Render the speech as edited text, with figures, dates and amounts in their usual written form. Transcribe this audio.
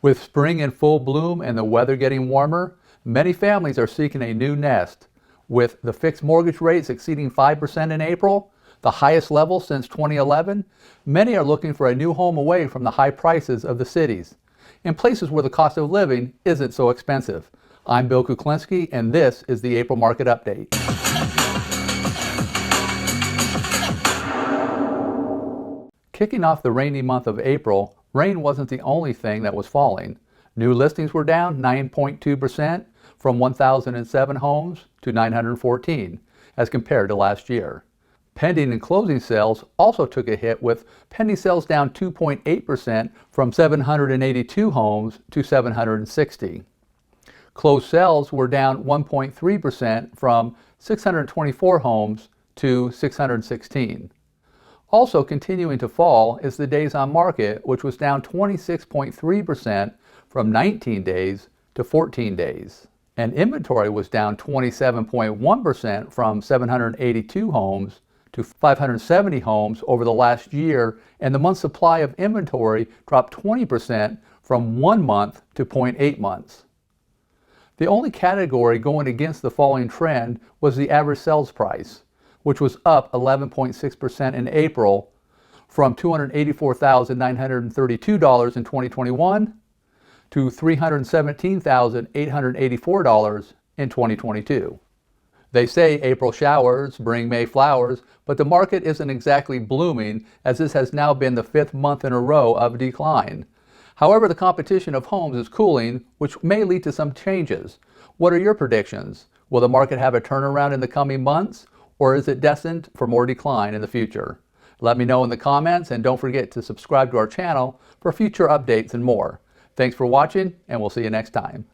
With spring in full bloom and the weather getting warmer, many families are seeking a new nest. With the fixed mortgage rates exceeding 5% in April, the highest level since 2011, many are looking for a new home away from the high prices of the cities, in places where the cost of living isn't so expensive. I'm Bill Kuklinski, and this is the April Market Update. Kicking off the rainy month of April, rain wasn't the only thing that was falling. New listings were down 9.2% from 1,007 homes to 914 as compared to last year. Pending and closing sales also took a hit, with pending sales down 2.8% from 782 homes to 760. Closed sales were down 1.3% from 624 homes to 616. Also continuing to fall is the days on market, which was down 26.3% from 19 days to 14 days. And inventory was down 27.1% from 782 homes to 570 homes over the last year, and the month supply of inventory dropped 20% from 1 month to 0.8 months. The only category going against the falling trend was the average sales price, which was up 11.6% in April from $284,932 in 2021 to $317,884 in 2022. They say April showers bring May flowers, but the market isn't exactly blooming, as this has now been the 5th month in a row of decline. However, the competition of homes is cooling, which may lead to some changes. What are your predictions? Will the market have a turnaround in the coming months, or is it destined for more decline in the future? Let me know in the comments, and don't forget to subscribe to our channel for future updates and more. Thanks for watching, and we'll see you next time.